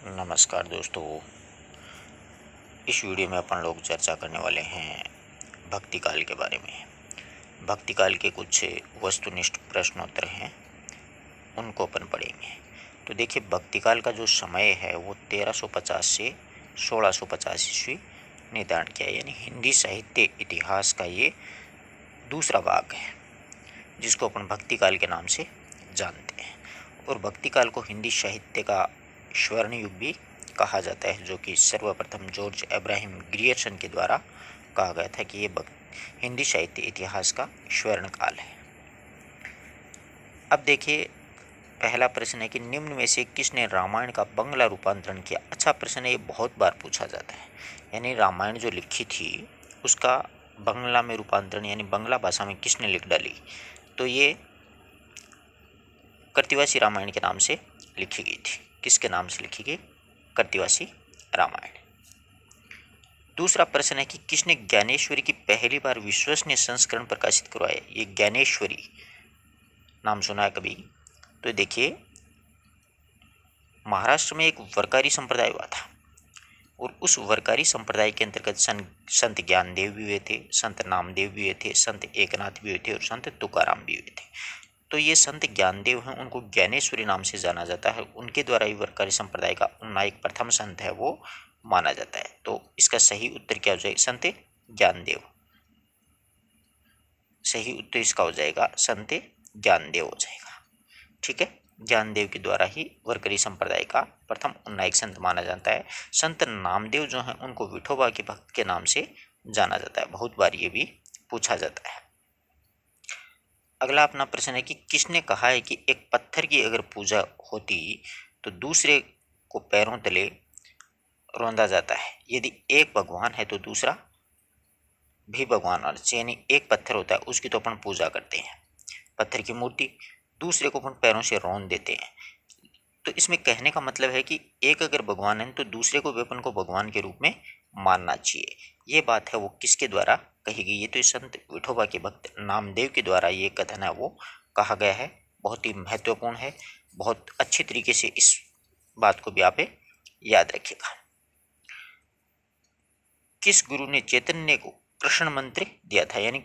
नमस्कार दोस्तों। इस वीडियो में अपन लोग चर्चा करने वाले हैं भक्ति काल के बारे में। भक्ति काल के कुछ वस्तुनिष्ठ प्रश्नोत्तर हैं, उनको अपन पढ़ेंगे। तो देखिए, भक्ति काल का जो समय है वो 1350 से 1650 ईस्वी निर्धारण किया, यानी हिंदी साहित्य इतिहास का ये दूसरा भाग है जिसको अपन भक्ति काल के नाम से जानते हैं। और भक्ति काल को हिंदी साहित्य का स्वर्ण युग भी कहा जाता है, जो कि सर्वप्रथम जॉर्ज अब्राहम ग्रियर्सन के द्वारा कहा गया था कि ये हिंदी साहित्य इतिहास का स्वर्ण काल है। अब देखिए, पहला प्रश्न है कि निम्न में से किसने रामायण का बंगला रूपांतरण किया। अच्छा प्रश्न है, ये बहुत बार पूछा जाता है। यानी रामायण जो लिखी थी उसका बंगला में रूपांतरण यानी बंगला भाषा में किसने लिख डाली, तो ये कृत्तिवासी रामायण के नाम से लिखी गई थी। किसके नाम से लिखी गई? कृत्तिवासी रामायण। दूसरा प्रश्न है कि किसने ज्ञानेश्वरी की पहली बार विश्वसनीय संस्करण प्रकाशित करवाया। ये ज्ञानेश्वरी नाम सुना है कभी? तो देखिए, महाराष्ट्र में एक वरकारी संप्रदाय हुआ था और उस वरकारी संप्रदाय के अंतर्गत संत ज्ञानदेव भी हुए थे, संत नामदेव भी हुए थे, संत एकनाथ भी हुए थे और संत तुकाराम भी हुए थे। तो ये संत ज्ञानदेव हैं, उनको ज्ञानेश्वरी नाम से जाना जाता है। उनके द्वारा ही वरकारी संप्रदाय का नायक प्रथम संत है वो माना जाता है। तो इसका सही उत्तर क्या हो जाएगा? संत ज्ञानदेव। सही उत्तर इसका हो जाएगा संत ज्ञानदेव हो जाएगा। ठीक है, ज्ञानदेव के द्वारा ही वरकरी संप्रदाय का प्रथम नायक संत माना जाता है। संत नामदेव जो हैं उनको विठोबा के भक्त के नाम से जाना जाता है। बहुत बार ये भी पूछा जाता है। अगला अपना प्रश्न है कि किसने कहा है कि एक पत्थर की अगर पूजा होती तो दूसरे को पैरों तले रौंदा जाता है। यदि एक भगवान है तो दूसरा भी भगवान, और यानी एक पत्थर होता है उसकी तो अपन पूजा करते हैं, पत्थर की मूर्ति, दूसरे को अपन पैरों से रौंद देते हैं। तो इसमें कहने का मतलब है कि एक अगर भगवान है तो दूसरे को भी अपन को भगवान के रूप में मानना चाहिए। ये बात है वो किसके द्वारा कही गई? ये तो संत विठोबा के भक्त नामदेव के द्वारा ये कथन है वो कहा गया है। बहुत ही महत्वपूर्ण है, बहुत अच्छी तरीके से इस बात को भी आप याद रखिएगा। किस गुरु ने चैतन्य को कृष्ण मंत्र दिया था? यानी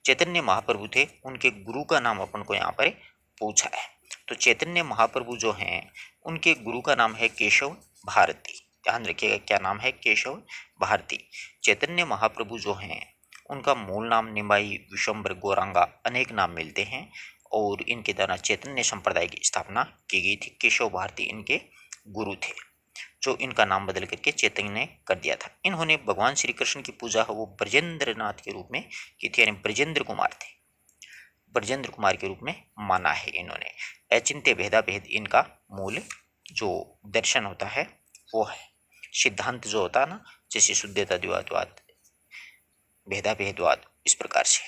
चैतन्य महाप्रभु थे, उनके गुरु का नाम अपन को यहाँ पर पूछा है। तो चैतन्य महाप्रभु जो हैं उनके गुरु का नाम है केशव भारती। ध्यान रखिएगा, क्या नाम है? केशव भारती। चैतन्य महाप्रभु जो हैं उनका मूल नाम निमाई, विशंबर, गौरांगा अनेक नाम मिलते हैं और इनके द्वारा चैतन्य संप्रदाय की स्थापना की गई थी। केशव भारती इनके गुरु थे, जो इनका नाम बदल करके चैतन्य ने कर दिया था। इन्होंने भगवान श्री कृष्ण की पूजा है वो ब्रजेंद्र नाथ के रूप में की थी, यानी ब्रजेंद्र कुमार थे, ब्रजेंद्र कुमार के रूप में माना है इन्होंने। अचिंत्य भेदा भेद इनका मूल जो दर्शन होता है वो है। सिद्धांत जो होता है ना, जैसे शुद्धता द्वैतवाद, भेदा भेदवाद, इस प्रकार से।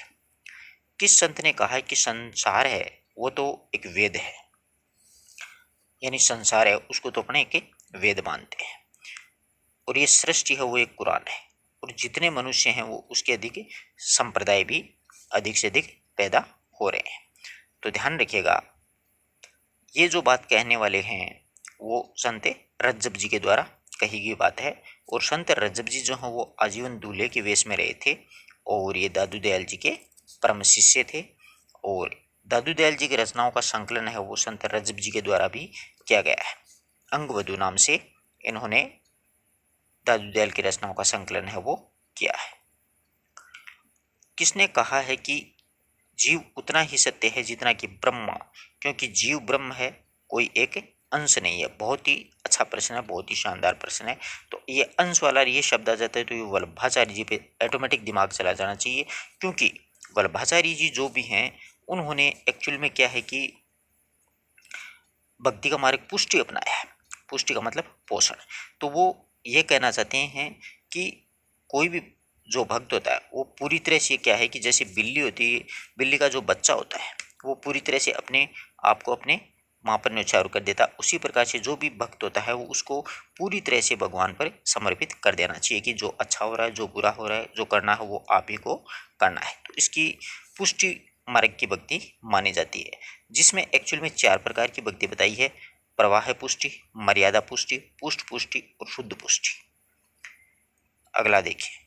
किस संत ने कहा है कि संसार है वो तो एक वेद है, यानी संसार है उसको तो अपने एक वेद मानते हैं, और ये सृष्टि है वो एक कुरान है, और जितने मनुष्य हैं वो उसके अधिक संप्रदाय भी अधिक से अधिक पैदा हो रहे हैं। तो ध्यान रखिएगा, ये जो बात कहने वाले हैं वो संत रज्जब जी के द्वारा कही गई बात है। और संत रज्जब जी जो हैं वो आजीवन दूल्हे के वेश में रहे थे और ये दादू दयाल जी के परम शिष्य थे। और दादू दयाल जी की रचनाओं का संकलन है वो संत रज्जब जी के द्वारा भी किया गया है। अंगवधु नाम से इन्होंने दादू दयाल की रचनाओं का संकलन है वो किया है। किसने कहा है कि जीव उतना ही सत्य है जितना कि ब्रह्मा, क्योंकि जीव ब्रह्म है, कोई एक अंश नहीं है। बहुत ही अच्छा प्रश्न है, बहुत ही शानदार प्रश्न है। तो ये अंश वाला ये शब्द आ जाता है तो ये वल्लभाचार्य जी पे ऑटोमेटिक दिमाग चला जाना चाहिए, क्योंकि वल्लभाचार्य जी जो भी हैं उन्होंने एक्चुअल में क्या है कि भक्ति का मार्ग पुष्टि अपनाया है। पुष्टि का मतलब पोषण। तो वो ये कहना चाहते हैं कि कोई भी जो भक्त होता है वो पूरी तरह से क्या है कि जैसे बिल्ली होती है, बिल्ली का जो बच्चा होता है वो पूरी तरह से अपने आप को अपने माँ पर न्यौछावर कर देता, उसी प्रकार से जो भी भक्त होता है वो उसको पूरी तरह से भगवान पर समर्पित कर देना चाहिए कि जो अच्छा हो रहा है, जो बुरा हो रहा है, जो करना है वो आप ही को करना है। तो इसकी पुष्टि मार्ग की भक्ति मानी जाती है, जिसमें एक्चुअल में 4 प्रकार की भक्ति बताई है। प्रवाह पुष्टि, मर्यादा पुष्टि, पुष्ट पुष्टि और शुद्ध पुष्टि। अगला देखिए,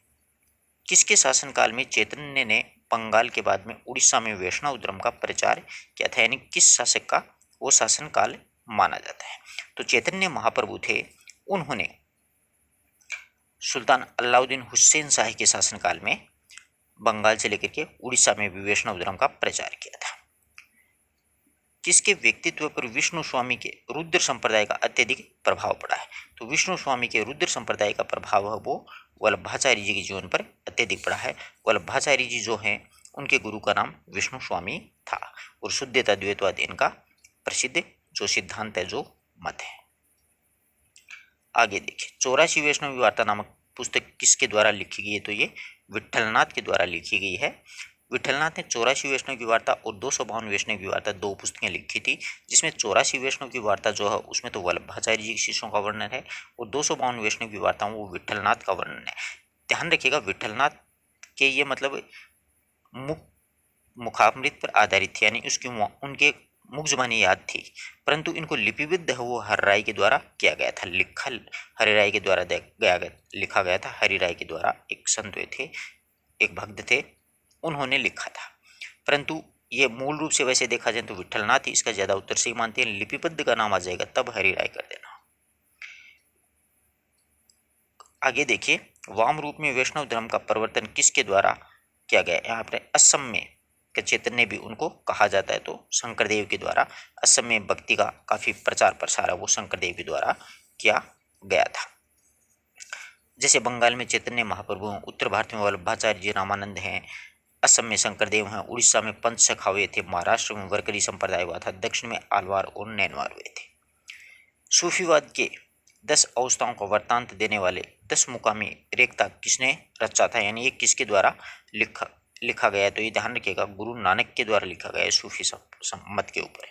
किसके शासनकाल में चैतन्य ने बंगाल के बाद में उड़ीसा में वैष्णव धर्म का प्रचार किया था, यानी किस शासक का वो शासनकाल माना जाता है। तो चैतन्य महाप्रभु थे, उन्होंने सुल्तान अलाउद्दीन हुसैन शाही के शासनकाल में बंगाल से लेकर के उड़ीसा में भी वैष्णव धर्म का प्रचार किया था। किसके व्यक्तित्व पर विष्णु स्वामी के रुद्र संप्रदाय का अत्यधिक प्रभाव पड़ा है। तो विष्णु स्वामी के रुद्र संप्रदाय का प्रभाव है वो वल्लभाचार्य जी के जीवन पर अत्यधिक पड़ा है। वल्लभाचार्य जी जो हैं उनके गुरु का नाम विष्णु स्वामी था और शुद्धता द्वैतवाद इनका प्रसिद्ध जो सिद्धांत है, जो मत है। आगे देखिए, 84 वैष्णवी वार्ता नामक पुस्तक किसके द्वारा लिखी गई है। तो ये विट्ठलनाथ के द्वारा लिखी गई है। विट्ठलनाथ ने 84 वैष्णव की वार्ता और 252 वैष्णव की वार्ता दो पुस्तकें लिखी थी, जिसमें 84 वैष्णव की वार्ता जो है उसमें तो वल्लभाचार्य जी के शिष्यों का वर्णन है और 252 वैष्णव की वार्ता वो विट्ठलनाथ का वर्णन है। ध्यान रखिएगा, विट्ठलनाथ के ये मतलब मुखामृत पर आधारित थी, यानी उसकी उनके मुख जुबानी याद थी, परंतु इनको लिपिबद्ध है वो हरिराय के द्वारा किया गया था। हरिराय के द्वारा लिखा गया था। हरिराय के द्वारा एक संत थे, एक भक्त थे, उन्होंने लिखा था। परंतु ये मूल रूप से वैसे देखा जाए तो विट्ठलनाथ ही इसका ज्यादा उत्तर सही मानते हैं। लिपिबद्ध का नाम आ जाएगा तब हरिराय कर देना। आगे देखिए, वाम रूप में वैष्णव धर्म का परिवर्तन किसके द्वारा किया गया। यहाँ पर असम में चैतन्य भी उनको कहा जाता है, तो शंकरदेव के द्वारा असम में भक्ति का काफी प्रचार प्रसार है वो शंकरदेव के द्वारा किया गया था। जैसे बंगाल में चैतन्य महाप्रभु, उत्तर भारत में वल्लभाचार्य जी, रामानंद हैं, असम में शंकरदेव हैं, उड़ीसा में पंच सखा हुए थे, महाराष्ट्र में वरकरी संप्रदाय हुआ था, दक्षिण में आलवार और नैनवार हुए थे। सूफीवाद के 10 अवस्थाओं का वृत्तांत देने वाले 10 मुकामी रेखता किसने रचा था, यानी ये किसके द्वारा लिखा गया है। तो ये ध्यान रखिएगा, गुरु नानक के द्वारा लिखा गया है, सूफी मत के ऊपर।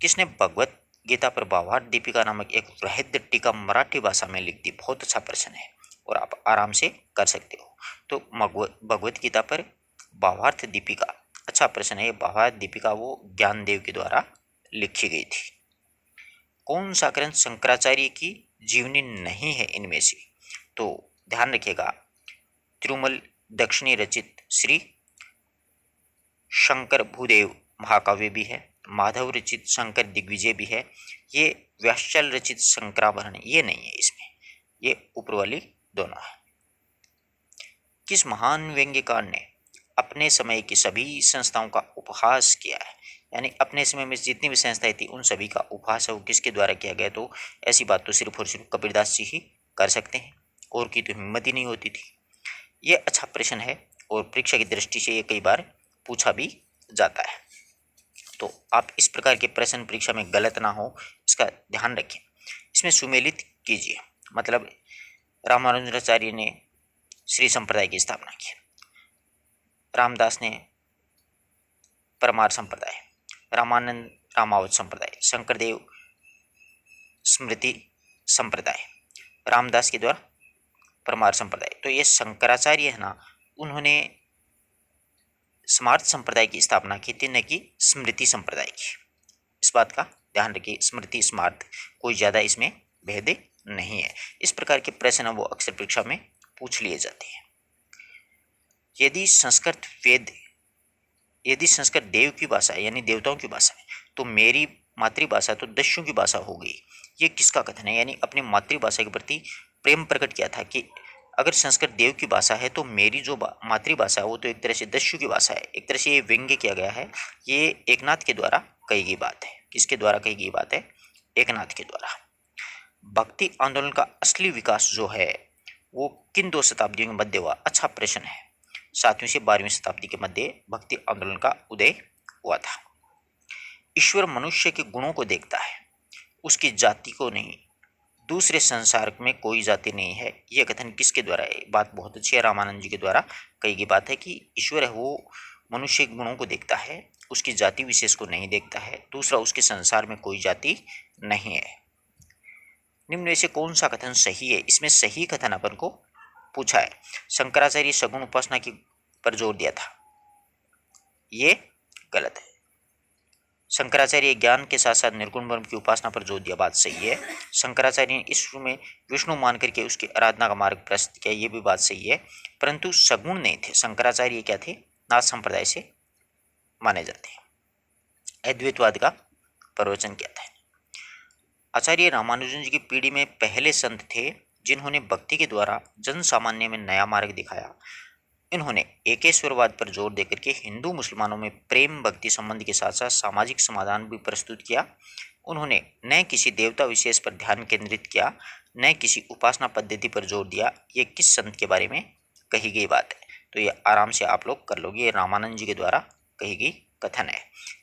किसने भगवत गीता पर भावार्थ दीपिका नामक एक वृहद टीका मराठी भाषा में लिख दी। बहुत अच्छा प्रश्न है और आप आराम से कर सकते हो। तो भगवत गीता पर भावार्थ दीपिका, अच्छा प्रश्न है। भावार्थ दीपिका वो ज्ञानदेव के द्वारा लिखी गई थी। कौन सा ग्रंथ शंकराचार्य की जीवनी नहीं है इनमें से। तो ध्यान रखिएगा, तिरुमल दक्षिणी रचित श्री शंकर भूदेव महाकाव्य भी है, माधव रचित शंकर दिग्विजय भी है, ये व्यासचल रचित शंकराभरण ये नहीं है इसमें, ये ऊपर वाली दोनों है। किस महान व्यंग्यकार ने अपने समय की सभी संस्थाओं का उपहास किया है, यानी अपने समय में जितनी भी संस्थाएं थी उन सभी का उपहास है वो किसके द्वारा किया गया। तो ऐसी बात तो सिर्फ और सिर्फ कबीरदास जी ही कर सकते हैं, और की तो हिम्मत ही नहीं होती थी। ये अच्छा प्रश्न है और परीक्षा की दृष्टि से ये कई बार पूछा भी जाता है, तो आप इस प्रकार के प्रश्न परीक्षा में गलत ना हो इसका ध्यान रखें। इसमें सुमेलित कीजिए, मतलब रामानुजाचार्य ने श्री संप्रदाय की स्थापना की, रामदास ने परमार संप्रदाय, रामानंद रामावत संप्रदाय, शंकरदेव स्मृति संप्रदाय, रामदास के द्वारा परमार संप्रदाय। तो ये शंकराचार्य है ना, उन्होंने स्मार्त संप्रदाय की स्थापना की थी, न कि स्मृति संप्रदाय की। इस बात का ध्यान रखिए, स्मृति स्मार्त कोई ज्यादा इसमें भेद नहीं है। इस प्रकार के प्रश्न वो अक्सर परीक्षा में पूछ लिए जाते हैं। यदि संस्कृत देव की भाषा है, यानी देवताओं की भाषा है, तो मेरी मातृभाषा तो दस्युओं की भाषा हो गई। ये किसका कथन है, यानी अपनी मातृभाषा के प्रति प्रेम प्रकट किया था कि अगर संस्कृत देव की भाषा है तो मेरी जो मातृभाषा है वो तो एक तरह से दस्यु की भाषा है। एक तरह से ये व्यंग्य किया गया है। ये एकनाथ के द्वारा कही गई बात है। किसके द्वारा कही गई बात है, एकनाथ के द्वारा। भक्ति आंदोलन का असली विकास जो है वो किन 2 शताब्दियों के मध्य हुआ। अच्छा प्रश्न है। 7वीं से 12वीं शताब्दी के मध्य भक्ति आंदोलन का उदय हुआ था। ईश्वर मनुष्य के गुणों को देखता है, उसकी जाति को नहीं। दूसरे संसार में कोई जाति नहीं है। यह कथन किसके द्वारा है, बात बहुत अच्छी है, रामानंद जी के द्वारा कही गई बात है कि ईश्वर है वो मनुष्य के गुणों को देखता है, उसकी जाति विशेष को नहीं देखता है। दूसरा, उसके संसार में कोई जाति नहीं है। निम्न में से कौन सा कथन सही है। इसमें सही कथन अपन को पूछा है। शंकराचार्य सगुण उपासना की पर जोर दिया था, ये गलत है। शंकराचार्य ज्ञान के साथ साथ निर्गुण ब्रह्म की उपासना पर जोर दिया, बात सही है। शंकराचार्य ने इस में विष्णु मान करके उसकी आराधना का मार्ग प्रस्तुत किया, ये भी बात सही है। परंतु सगुण नहीं थे शंकराचार्य, क्या थे, नाथ संप्रदाय से माने जाते हैं। अद्वैतवाद का प्रवचन किया था। आचार्य रामानुजन जी की पीढ़ी में पहले संत थे जिन्होंने भक्ति के द्वारा जन सामान्य में नया मार्ग दिखाया। इन्होंने एकेश्वरवाद पर जोर देकर के हिंदू मुसलमानों में प्रेम भक्ति संबंध के साथ साथ सामाजिक समाधान भी प्रस्तुत किया। उन्होंने न किसी देवता विशेष पर ध्यान केंद्रित किया, न किसी उपासना पद्धति पर जोर दिया। ये किस संत के बारे में कही गई बात है, तो ये आराम से आप लोग कर लोगे, ये रामानंद जी के द्वारा कही गई कथन है।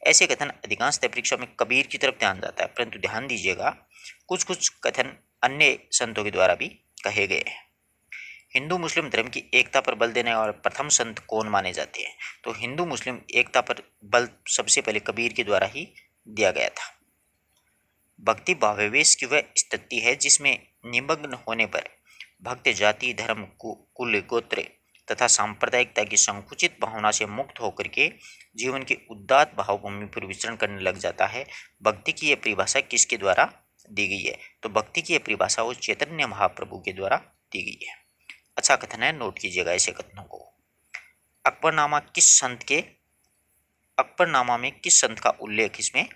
ऐसे कथन अधिकांशतः परीक्षा में कबीर की तरफ ध्यान जाता है, परंतु ध्यान दीजिएगा कुछ कुछ कथन अन्य संतों के द्वारा भी कहे गए हैं। हिंदू मुस्लिम धर्म की एकता पर बल देने वाले प्रथम संत कौन माने जाते हैं, तो हिंदू मुस्लिम एकता पर बल सबसे पहले कबीर के द्वारा ही दिया गया था। भक्ति भावावेश की वह स्थिति है जिसमें निमग्न होने पर भक्त जाति धर्म कुल गोत्र तथा सांप्रदायिकता की संकुचित भावना से मुक्त होकर के जीवन के उदात्त भावभूमि पर विचरण करने लग जाता है। भक्ति की यह परिभाषा किसके द्वारा दी गई है, तो भक्ति की यह परिभाषा वो चैतन्य महाप्रभु के द्वारा दी गई है। अच्छा कथन है, नोट कीजिएगा ऐसे कथनों को। अकबरनामा में किस संत का उल्लेख इसमें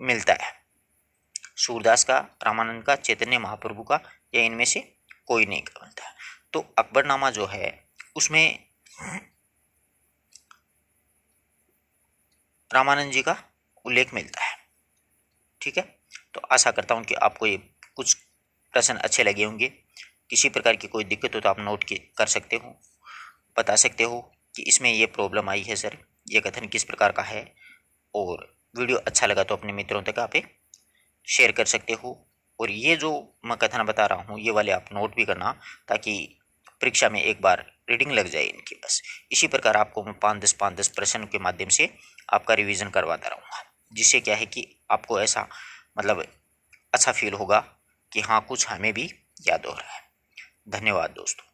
मिलता है, सूरदास का, रामानंद का, चैतन्य महाप्रभु का, या इनमें से कोई नहीं मिलता है। तो अकबरनामा जो है उसमें रामानंद जी का उल्लेख मिलता है। ठीक है, तो आशा करता हूँ कि आपको ये कुछ प्रश्न अच्छे लगे होंगे। किसी प्रकार की कोई दिक्कत हो तो आप नोट कर सकते हो, बता सकते हो कि इसमें ये प्रॉब्लम आई है सर, ये कथन किस प्रकार का है। और वीडियो अच्छा लगा तो अपने मित्रों तक आप शेयर कर सकते हो। और ये जो मैं कथन बता रहा हूँ ये वाले आप नोट भी करना, ताकि परीक्षा में एक बार रीडिंग लग जाए इनकी। बस इसी प्रकार आपको मैं 5-10 प्रश्न के माध्यम से आपका रिवीजन करवाता रहूँगा, जिससे क्या है कि आपको ऐसा मतलब अच्छा फील होगा कि हाँ कुछ हमें भी याद हो रहा है। धन्यवाद दोस्तों।